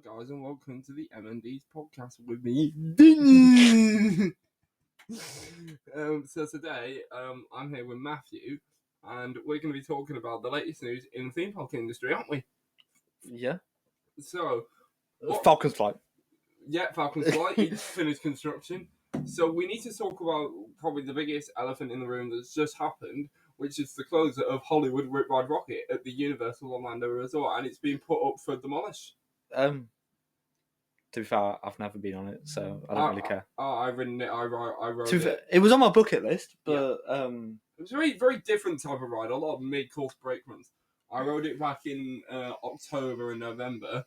Hello, guys, and welcome to the M&D's podcast with me, Dinny. So today, I'm here with Matthew, and we're going to be talking about the latest news in the theme park industry, aren't we? Yeah. So, Falcon's Flight. Yeah, Falcon's Flight. It's finished construction. So we need to talk about probably the biggest elephant in the room that's just happened, which is the closure of Hollywood Rip Ride Rocket at the Universal Orlando Resort, and it's been put up for demolish. To be fair, I've never been on it, so I don't really care. I've ridden it. I rode it. It was on my bucket list, but it was a very, very different type of ride. A lot of mid-course brake runs. I rode it back in October and November.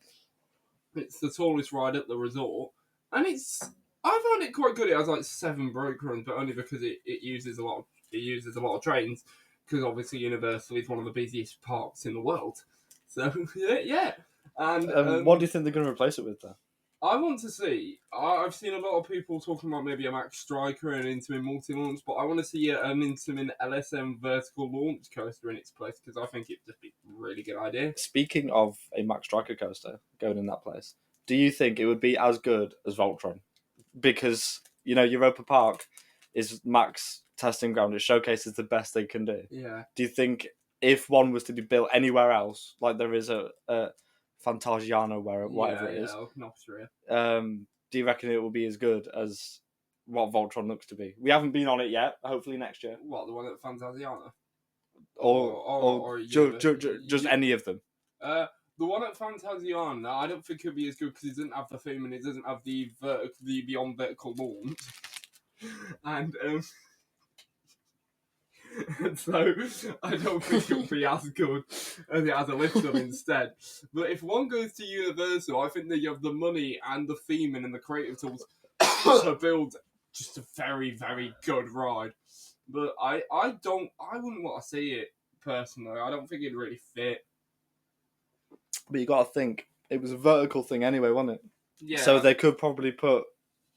It's the tallest ride at the resort, and I found it quite good. It has like 7 brake runs, but only because it uses a lot of trains. Because obviously Universal is one of the busiest parks in the world. So yeah. And what do you think they're going to replace it with, though? I want to see. I've seen a lot of people talking about maybe a Max Striker and an Intamin multi-launch, but I want to see an Intamin LSM vertical launch coaster in its place because I think it'd just be a really good idea. Speaking of a Max Striker coaster going in that place, do you think it would be as good as Voltron? Because, Europa Park is Max testing ground. It showcases the best they can do. Yeah. Do you think if one was to be built anywhere else, like there is a Fantasiano, whatever it is. In Austria. Do you reckon it will be as good as what Voltron looks to be? We haven't been on it yet. Hopefully next year. What, the one at Fantasiano? Or just any of them? The one at Fantasiano, I don't think it'll be as good because it doesn't have the theme and it doesn't have the beyond vertical launch. And so I don't think it'll be as good as it has a lift on instead. But if one goes to Universal, I think they have the money and the theming and the creative tools to build just a very, very good ride. But I wouldn't want to see it personally. I don't think it'd really fit. But you got to think, it was a vertical thing anyway, wasn't it? Yeah. So they could probably put,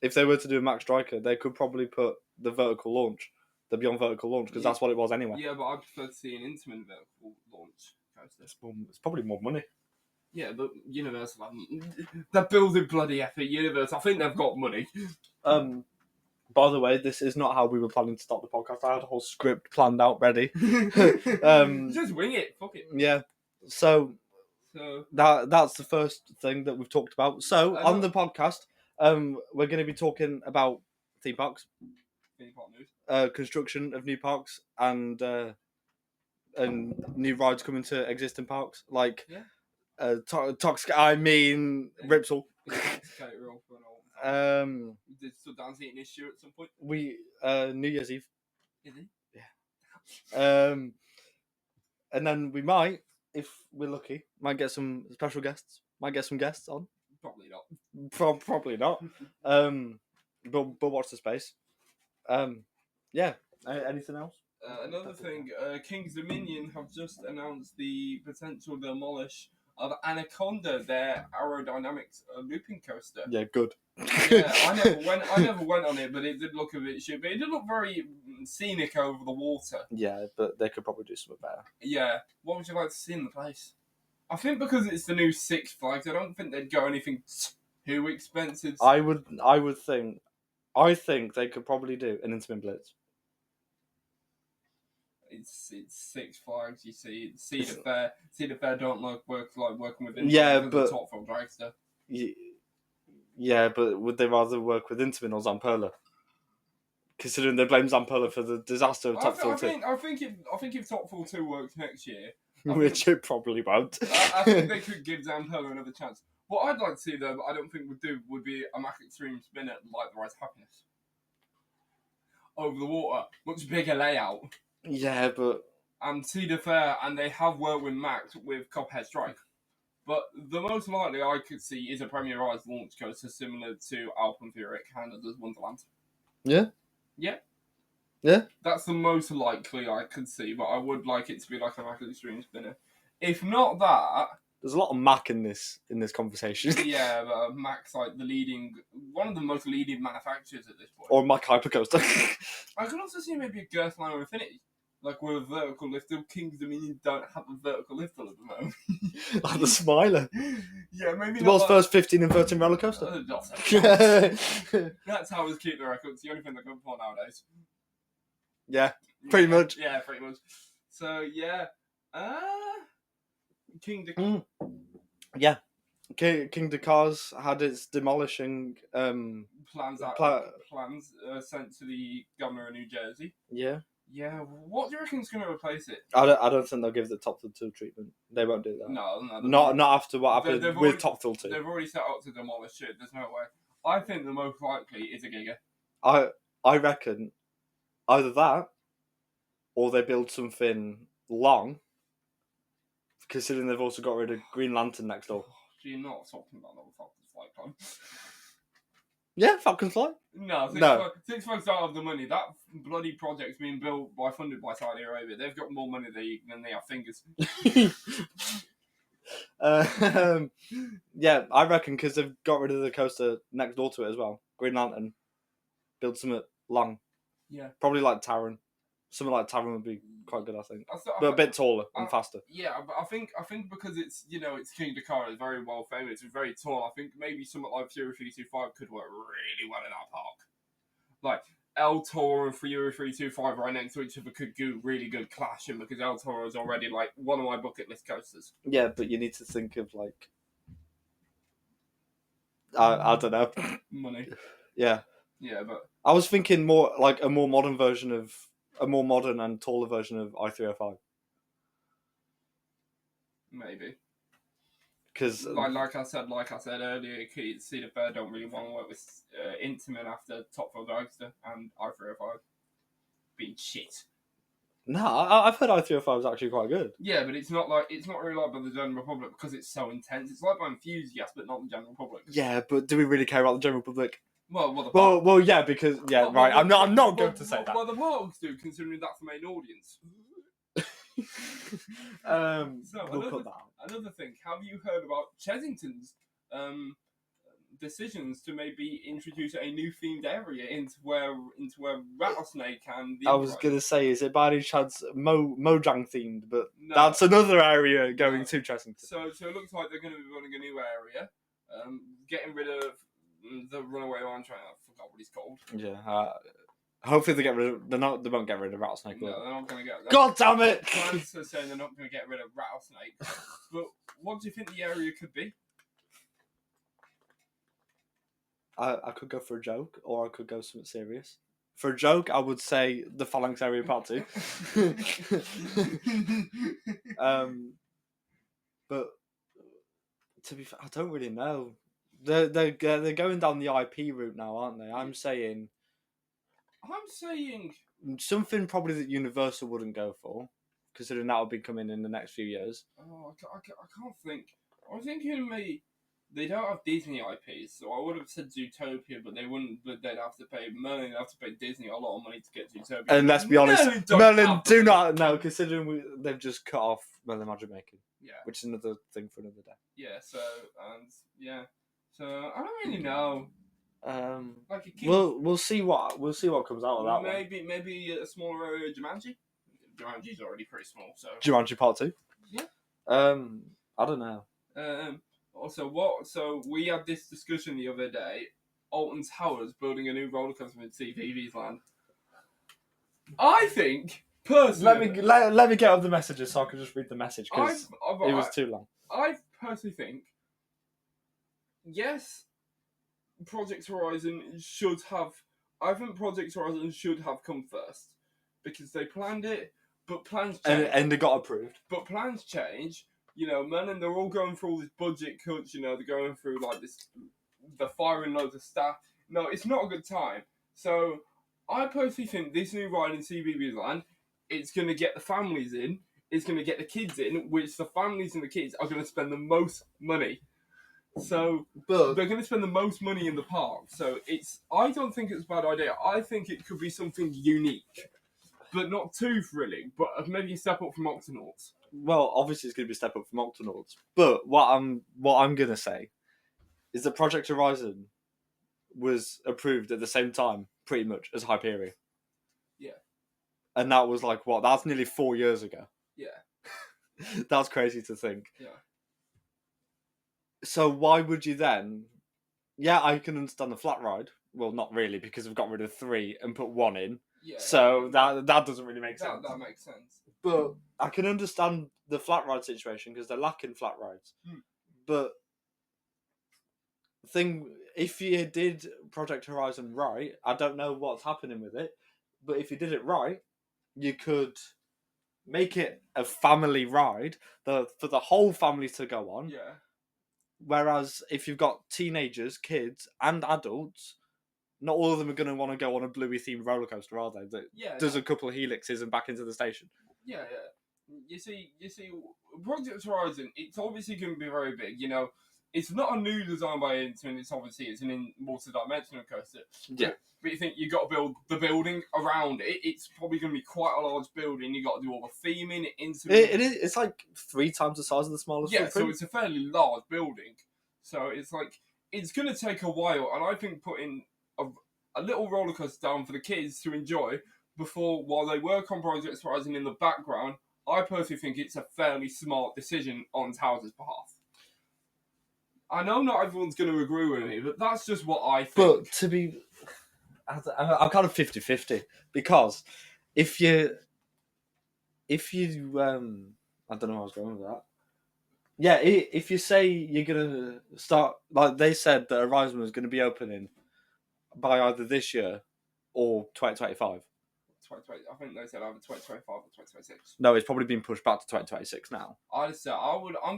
if they were to do a Max Striker, they could probably put the vertical launch. The beyond vertical launch, because that's what it was anyway. Yeah, but I prefer to see an Intamin vertical launch coaster. It's probably more money. Yeah, but Universal they're building bloody effort. Universal, I think they've got money. By the way, this is not how we were planning to start the podcast. I had a whole script planned out ready. Just wing it. Fuck it. Yeah. So that's the first thing that we've talked about. So on the podcast, we're going to be talking about theme parks. Construction of new parks and new rides coming to existing parks, like Ripsall. Did still dance eating his shoe at some point? We New Year's Eve. Is he? Yeah. And then we might, if we're lucky, might get some special guests. Might get some guests on. Probably not. Probably not. But watch the space. Yeah. Anything else? Another thing, King's Dominion have just announced the potential demolish of Anaconda, their aerodynamics looping coaster. Yeah, good. Yeah, I never went on it, but it did look a bit shit. But it did look very scenic over the water. Yeah, but they could probably do something better. Yeah. What would you like to see in the place? I think because it's the new Six Flags, I don't think they'd go anything too expensive. I think they could probably do an Intamin Blitz. It's Six Flags, you see. Cedar Fair don't like working with Intamin. Yeah, but Top Full Dragster. Yeah, but would they rather work with Intamin or Zamperla? Considering they blame Zamperla for the disaster of Top Full 2. I think if Top Full 2 works next year, which it probably won't. I think they could give Zamperla another chance. What I'd like to see though, but I don't think would be a Mac Extreme spinner like the Rise of Happiness. Over the water, much bigger layout. Yeah, but Cedar Fair, and they have worked with Max with Copperhead Strike. But the most likely I could see is a premierized launch coaster similar to Alpenfury at Canada's Wonderland. Yeah. Yeah. Yeah. That's the most likely I could see, but I would like it to be like a Mac Extreme spinner. If not that, there's a lot of Mac in this conversation. Yeah, but Mac's like one of the most leading manufacturers at this point. Or Mac Hypercoaster. I could also see maybe a Girthliner Infinity. Like with a vertical lift, the King's Dominion don't have a vertical lift at the moment. Like the Smiler. Yeah, maybe The not. world's first 15 inverting roller coaster. Not so fast. That's how we keep the record. It's the only thing they're going for nowadays. Yeah, pretty much. Yeah, pretty much. So yeah, King Yeah. King Cars had its demolishing plans plans sent to the governor of New Jersey. Yeah. Yeah, what do you reckon is going to replace it? I don't think they'll give the Top Thrill 2 treatment. They won't do that. No. Not after what happened with Top Thrill 2. They've already set out to demolish it. There's no way. I think the most likely is a Giga. I reckon either that or they build something long, considering they've also got rid of Green Lantern next door. So you're not talking about the Falcon Flight Club. Yeah, Falcon Flight. No. Six Flags don't have the money. That bloody project's being funded by Saudi Arabia. They've got more money than they have fingers. Yeah, I reckon because they've got rid of the coaster next door to it as well. Green Lantern. Build something long. Yeah. Probably like Taron. Something like Taron would be quite good, I think. But a bit taller and faster. Yeah, but I think because it's it's King Dakar is very well famous, it's very tall. I think maybe something like Fury 325 could work really well in our park. Like El Toro and Fury 325 right next to each other could do really good clashing because El Toro is already like one of my bucket list coasters. Yeah, but you need to think of like I don't know. Money. Yeah. Yeah, but I was thinking more like a more modern and taller version of I-305. Maybe. Because like I said earlier, Cedar Fair don't really want to work with Intamin after Top Thrill Dragster and I-305 being shit. No, I've heard I-305 was actually quite good. Yeah, but it's not really like by the General Public because it's so intense. It's like by enthusiasts, but not the General Public. Yeah, but do we really care about the General Public? Well, yeah, because right. I'm not going to say that. Well, the parks do, considering that's the main audience. So we'll cut that out. Another thing, have you heard about Chessington's decisions to maybe introduce a new themed area into where Rattlesnake and the I was going to say, is it by any chance Mojang themed? But no. That's another area going to Chessington. So it looks like they're going to be running a new area, getting rid of the runaway man train. I forgot what he's called. Yeah. Hopefully they get rid of. They won't get rid of Rattlesnake. No, they're not going to get. God damn it! Plans are saying they're not going to get rid of Rattlesnake. But what do you think the area could be? I could go for a joke, or I could go something serious. For a joke, I would say the Phalanx Area Part 2. But to be fair, I don't really know. They're going down the IP route now, aren't they? I'm saying something probably that Universal wouldn't go for, considering that will be coming in the next few years. Oh, I can't think. I was thinking they don't have Disney IPs, so I would have said Zootopia, but they wouldn't. But they'd have to pay Merlin. They'd have to pay Disney a lot of money to get Zootopia. And let's be honest, Merlin do not know, considering they've just cut off Merlin Magic Making. Yeah, which is another thing for another day. Yeah. So I don't really know. We'll see what comes out of that one. Maybe a smaller area of Jumanji. Jumanji's already pretty small, so Jumanji Part 2. Yeah. I don't know. So we had this discussion the other day. Alton Towers building a new roller coaster in CVV's land. I think personally. Let me get up the messages so I can just read the message because it was too long. I personally think yes. Project Horizon should have come first because they planned it, but plans change. And they got approved. But plans change. Merlin, they're all going through all this budget cuts. They're going through like this, they're firing loads of staff. No, it's not a good time. So I personally think this new ride in CBeebies Land, it's going to get the families in, it's going to get the kids in, which the families and the kids are going to spend the most money. So they're going to spend the most money in the park. So I don't think it's a bad idea. I think it could be something unique, but not too thrilling. But maybe a step up from Octonauts. Well, obviously it's going to be a step up from Octonauts. But what I'm going to say is that Project Horizon was approved at the same time, pretty much, as Hyperion. Yeah. and that was like what? That's nearly 4 years ago. Yeah. That's crazy to think. Yeah. So why would you then? Yeah, I can understand the flat ride. Well, not really, because we've got rid of 3 and put 1 in. Yeah. So that doesn't really make sense. That makes sense. But I can understand the flat ride situation because they're lacking flat rides. But if you did Project Horizon right, I don't know what's happening with it, but if you did it right, you could make it a family ride for the whole family to go on. Yeah. Whereas if you've got teenagers, kids, and adults, not all of them are going to want to go on a Bluey themed roller coaster, are they? There's a couple of helixes and back into the station. Yeah. You see, Project Horizon, it's obviously going to be very big. You know, it's not a new design by Intamin. It's an multi-dimensional coaster. Yeah. But you think you got to build the building around it. It's probably going to be quite a large building. You got to do all the theming. It's like 3 times the size of the smallest. Yeah, footprint. so it's a fairly large building. So it's like it's going to take a while, and I think putting a little roller coaster down for the kids to enjoy while they work on Project Horizon in the background. I personally think it's a fairly smart decision on Towers' behalf. I know not everyone's going to agree with me, but that's just what I think. But to be... I'm kind of 50-50 because if you I don't know how I was going with that. Yeah, if you say you're gonna start, like they said that Horizon was going to be opening by either this year or 2025. 2020, I think they said either 2025 or 2026. No, it's probably been pushed back to 2026 now. I'm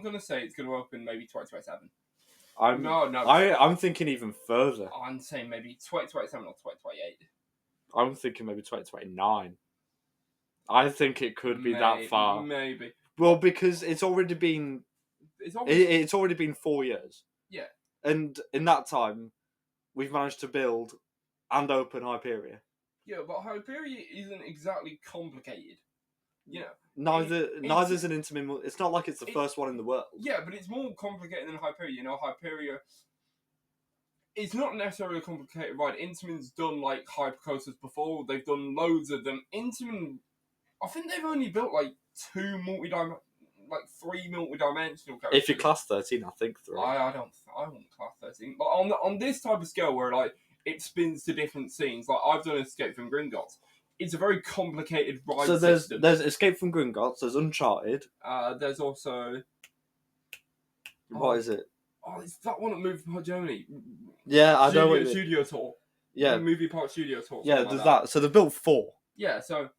going to say it's going to open maybe 2027. I'm thinking even further. I'm saying maybe 2027 or 2028. I'm thinking maybe 2029. I think it could be that far. Maybe. Well, because it's already been 4 years. Yeah. And in that time, we've managed to build and open Hyperia. Yeah, but Hyperia isn't exactly complicated. You know. Neither's an Intamin. It's not like it's the first one in the world. Yeah, but it's more complicated than Hyperia. You know, Hyperia. It's not necessarily a complicated ride. Intamin's done like hypercoasters before. They've done loads of them. Intamin, I think they've only built like 3 multi-dimensional coasters. If you class 13, I think 3. I wouldn't class 13. But on this type of scale where like it spins to different scenes, like I've done Escape from Gringotts. It's a very complicated ride system. There's Escape from Gringotts, there's Uncharted. There's also... What is it? Oh, it's that one at Movie Park Germany. Yeah, I know what Studio Tour. Yeah. Movie Park Studio Tour. Yeah, there's that. So they built 4. Yeah, so...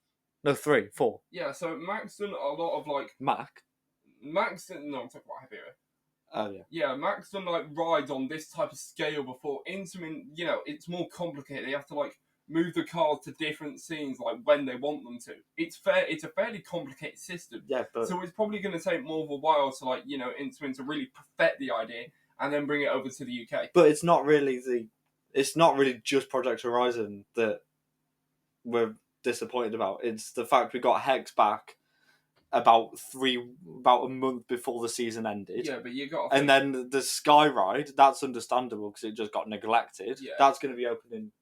No, 3, 4. Yeah, so Max done a lot of like... Max done... No, I'm talking about Hyperia. Oh, yeah. Yeah, Max done like rides on this type of scale before. Intamin, you know, it's more complicated. They have to like move the cars to different scenes like when they want them to. It's a fairly complicated system. Yeah, but... So it's probably going to take more of a while to like, you know, Intamin to really perfect the idea and then bring it over to the UK. But it's not really just Project Horizon that we're disappointed about. It's the fact we got Hex back about a month before the season ended. Yeah, but you got... And then the Sky Ride, that's understandable because it just got neglected. Yeah. That's going to be opening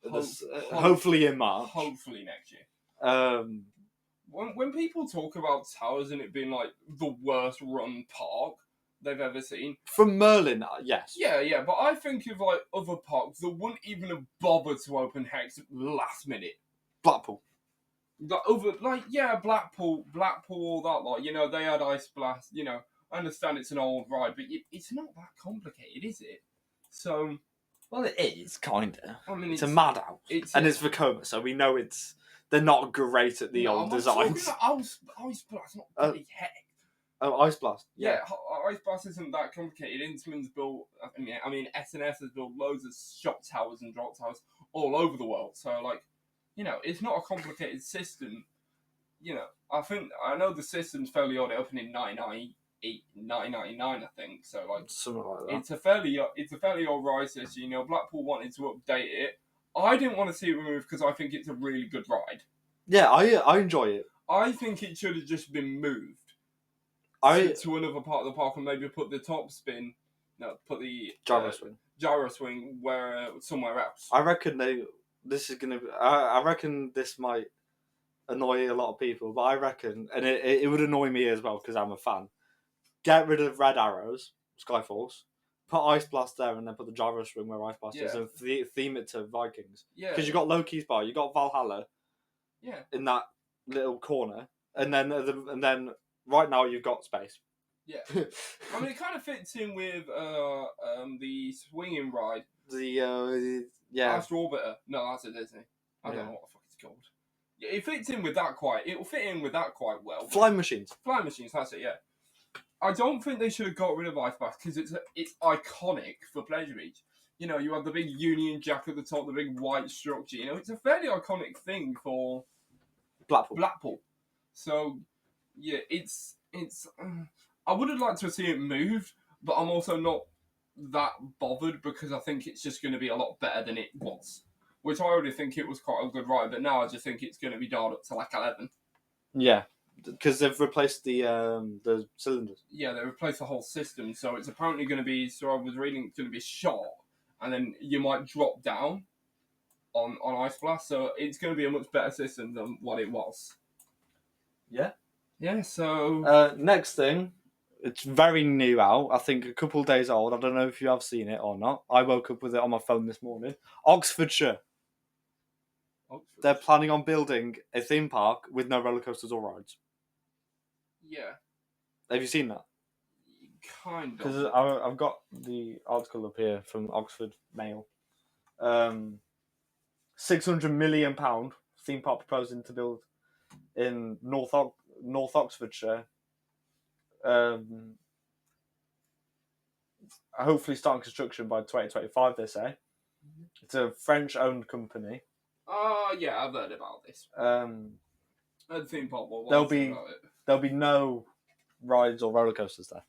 hopefully in March. Hopefully next year. When people talk about Towers and it being like the worst run park they've ever seen. From Merlin, yes. Yeah, but I think of like other parks that wouldn't even have bothered to open Hex last minute. Blackpool. Blackpool, all that lot. You know, they had Ice Blast. You know, I understand it's an old ride, but it's not that complicated, is it? So, well, it is kinda. I mean, it's a madhouse, and it's Vekoma, so we know they're not great at the old designs. Ice Blast, not bloody Heck. Oh, Ice Blast. Yeah, Ice Blast isn't that complicated. Intamin's built. I mean, S&S has built loads of shot towers and drop towers all over the world. So, like. You know, it's not a complicated system. You know, I know the system's fairly old. It opened in 1999, I think. So like, something like that. It's a fairly old ride system. You know, Blackpool wanted to update it. I didn't want to see it removed because I think it's a really good ride. Yeah, I enjoy it. I think it should have just been moved to another part of the park and maybe put the top spin. No, put the gyro swing somewhere else. I reckon this is gonna be. I reckon this might annoy a lot of people, but I reckon, and it would annoy me as well because I'm a fan. Get rid of Red Arrows, Skyfalls, put Ice Blast there, and then put the gyros ring where Ice Blast is, and theme it to Vikings. Yeah. Because you got Loki's bar, you got Valhalla. Yeah. In that little corner, and then right now you've got space. Yeah. I mean, it kind of fits in with the swinging ride. Astro Orbiter. No, that's a Disney. I don't know what the fuck it's called. Yeah, it fits in with that quite. It will fit in with that quite well. Flying machines. Flying machines. That's it. Yeah. I don't think they should have got rid of Ice Blast because it's iconic for Pleasure Beach. You know, you have the big Union Jack at the top, the big white structure. You know, it's a fairly iconic thing for Blackpool. So, yeah, it's. I would have liked to see it moved, but I'm also not that bothered because I think it's just going to be a lot better than it was. Which I already think it was quite a good ride, but now I just think it's going to be dialed up to like 11. Yeah, because they've replaced the cylinders. Yeah, they replaced the whole system, so it's apparently going to be. So I was reading it's going to be short, and then you might drop down on Ice Blast, so it's going to be a much better system than what it was. Yeah. Yeah. So next thing. It's very new out. I think a couple of days old. I don't know if you have seen it or not. I woke up with it on my phone this morning. Oxfordshire. They're planning on building a theme park with no roller coasters or rides. Yeah. Have you seen that? Kind of. Because I've got the article up here from Oxford Mail. £600 million theme park proposing to build in North Oxfordshire. Hopefully starting construction by 2025, they say. It's a French-owned company. Yeah, I've heard about this. At theme park, there'll be no rides or roller coasters there.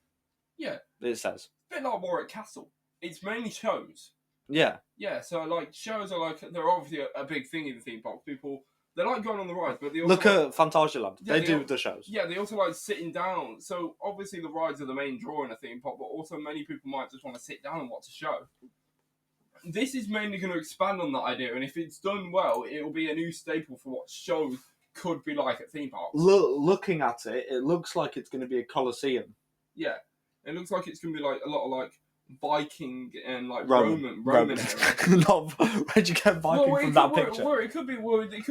Yeah. It says. It's a bit like Warwick Castle. It's mainly shows. Yeah. Yeah, so like shows are like they're obviously a big thing in the theme park. People they like going on the rides, but they also look at Phantasialand. Yeah, they do the shows. Yeah, they also like sitting down. So obviously the rides are the main draw in a theme park, but also many people might just want to sit down and watch a show. This is mainly going to expand on that idea, and if it's done well, it will be a new staple for what shows could be like at theme parks. Looking at it, it looks like it's going to be a coliseum. Yeah, it looks like it's going to be like a lot of like Viking and like Roman areas. Where'd you get Viking from that picture? It could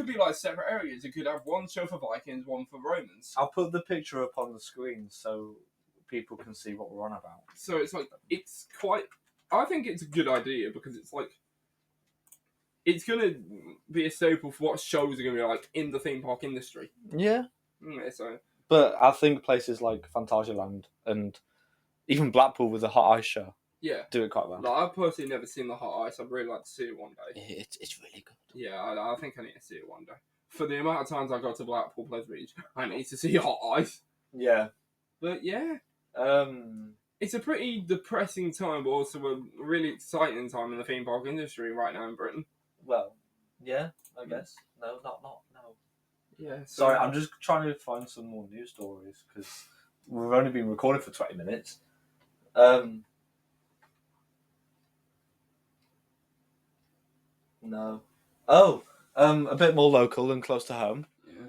be like separate areas. It could have one show for Vikings, one for Romans. I'll put the picture up on the screen so people can see what we're on about. So it's like it's quite. I think it's a good idea because it's like it's going to be a staple for what shows are going to be like in the theme park industry. Yeah. So. But I think places like Phantasialand and even Blackpool with the Hot Ice show. Yeah. Do it quite well. Like, I've personally never seen the Hot Ice. I'd really like to see it one day. It's really good. Yeah, I think I need to see it one day. For the amount of times I go to Blackpool Pleasure Beach, I need to see Hot Ice. Yeah. But yeah. It's a pretty depressing time, but also a really exciting time in the theme park industry right now in Britain. Well, yeah, I guess. No. Yeah. Sorry, I'm just trying to find some more news stories because we've only been recording for 20 minutes. No. Oh, a bit more local and close to home. Yeah.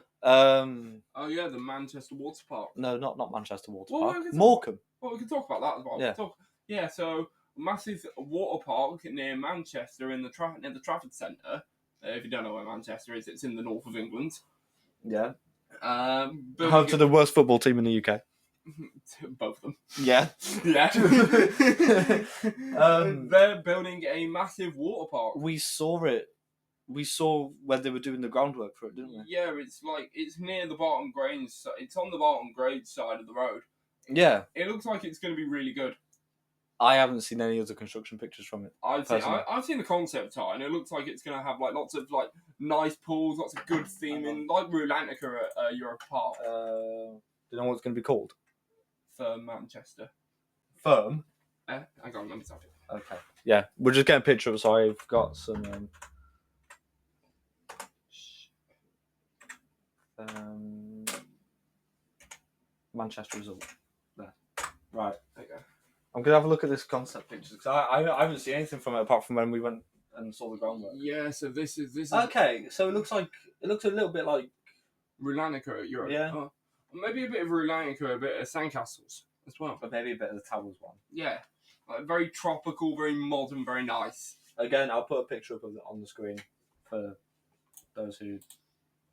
Oh yeah, the Manchester Water Park. No, not Manchester Water Park. Morecambe. Well, we can talk about that as well. Yeah. So massive water park near Manchester near the Trafford Centre. If you don't know where Manchester is, it's in the north of England. Yeah. Home to the worst football team in the UK. Both of them. Yeah. Yeah. They're building a massive water park. We saw it. We saw when they were doing the groundwork for it, didn't we? Yeah, it's near the Barton Grange. It's on the Barton Grange side of the road. Yeah. It looks like it's going to be really good. I haven't seen any other construction pictures from it. I've seen the concept art, and it looks like it's going to have like lots of like nice pools, lots of good theming, like Rulantica at Europa Park. Do you know what it's going to be called? Firm Manchester. Firm? Hang on, let me type it. Okay. Yeah, we'll just get a picture of. So I've got some. Manchester result. There. Right. Okay. I'm gonna have a look at this concept picture because I haven't seen anything from it apart from when we went and saw the groundwork. Yeah. So this is. Okay. So it looks a little bit like Rulanica, Europe. Yeah. Maybe a bit of Rulanica, a bit of sandcastles as well. But maybe a bit of the towers one. Yeah, like very tropical, very modern, very nice. Again, I'll put a picture up of it on the screen for those who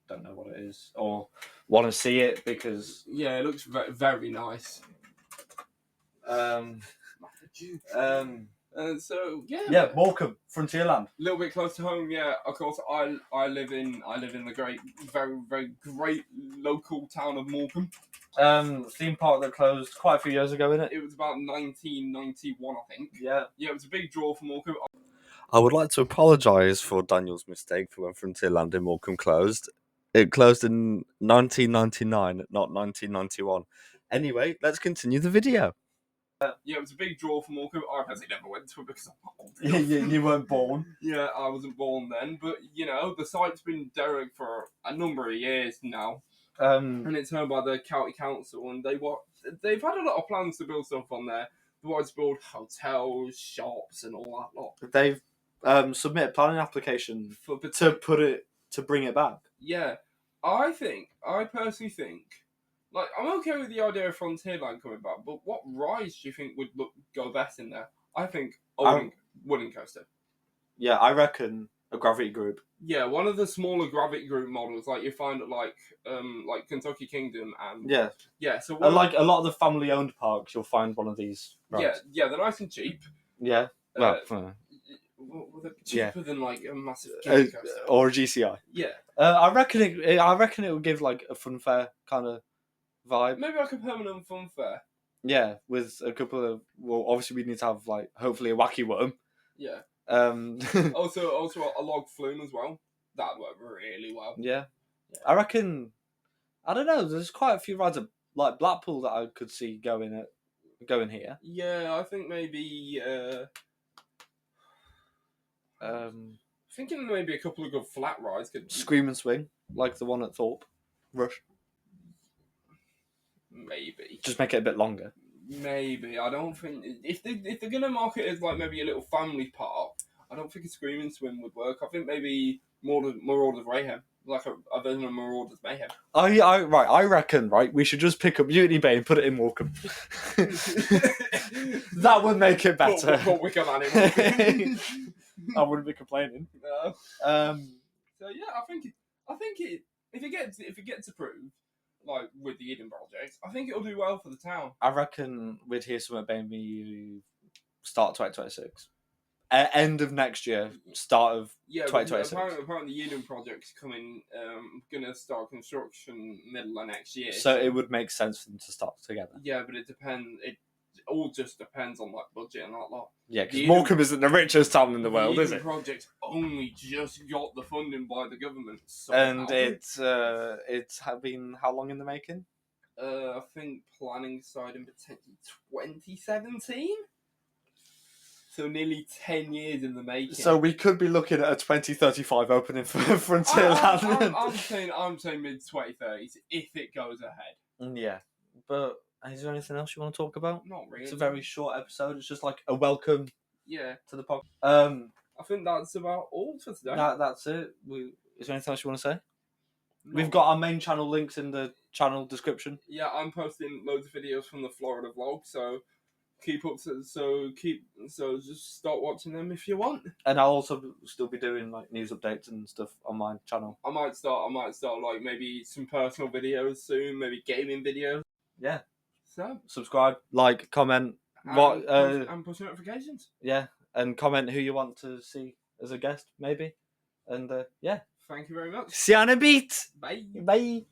don't know what it is or want to see it because Yeah, it looks very nice. So yeah, Welcome, Frontierland. A little bit close to home, yeah. Of course, I live in the great, very very great local town of Morecambe. Theme park that closed quite a few years ago, innit? It was about 1991, I think. Yeah. Yeah, it was a big draw for Morecambe. I would like to apologise for Daniel's mistake for when Frontierland in Morecambe closed. It closed in 1999, not 1991. Anyway, let's continue the video. Yeah, it was a big draw for Morecambe. I personally never went to it because I'm not old enough. you weren't born. Yeah, I wasn't born then, but you know, the site's been derelict for a number of years now, and it's owned by the county council, and they've had a lot of plans to build stuff on there. They wanted to build hotels, shops, and all that lot. They've submitted a planning application to bring it back. Yeah, I personally think, like, I'm okay with the idea of Frontierland coming back, but what rides do you think would go best in there? I think wooden coaster. Yeah, I reckon a gravity group. Yeah, one of the smaller gravity group models, like you find at like Kentucky Kingdom and yeah. So a lot of the family-owned parks, you'll find one of these. Rides. Yeah, they're nice and cheap. Yeah, They're cheaper than like a massive or a GCI. Yeah, I reckon it would give like a fun fair kind of vibe. Maybe like a permanent fun fair. Yeah, with a couple of obviously we need to have like hopefully a wacky worm. Yeah. Also a log flume as well. That worked really well. Yeah. I reckon. I don't know. There's quite a few rides at like Blackpool that I could see going here. Yeah, I think maybe. Thinking maybe a couple of good flat rides could. Scream and Swing, like the one at Thorpe, Rush. Maybe. Just make it a bit longer. Maybe. I don't think if they're gonna market it as like maybe a little family park, I don't think a Scream and Swim would work. I think maybe Marauders Mayhem, like a version of Marauders Mayhem. I reckon we should just pick up Mutiny Bay and put it in Morecambe. That would make it better. But we can animal. I wouldn't be complaining. No. So yeah, I think if it gets approved, like with the Eden project, I think it'll do well for the town. I reckon we'd hear something maybe start 2026. End of next year, start of 2026. Apparently the Eden project's coming, gonna start construction middle of next year. So it would make sense for them to start together. Yeah, but it depends. It all just depends on like budget and that lot. Yeah, because Morecambe isn't the richest town in the world, is it? The project only just got the funding by the government, and it's been how long in the making? I think planning started in potentially 2017. So nearly 10 years in the making. So we could be looking at a 2035 opening for Frontierland. I'm saying mid 2030s if it goes ahead. Yeah, but is there anything else you want to talk about? Not really. It's a very short episode. It's just like a welcome. Yeah. To the podcast. I think that's about all for today. That's it. Is there anything else you want to say? We've got our main channel links in the channel description. Yeah, I'm posting loads of videos from the Florida vlog, so just start watching them if you want. And I'll also still be doing like news updates and stuff on my channel. I might start like maybe some personal videos soon, maybe gaming videos. Yeah. So subscribe, like, comment, and push notifications. Yeah, and comment who you want to see as a guest, maybe. And yeah. Thank you very much. See you on a beat. Bye. Bye.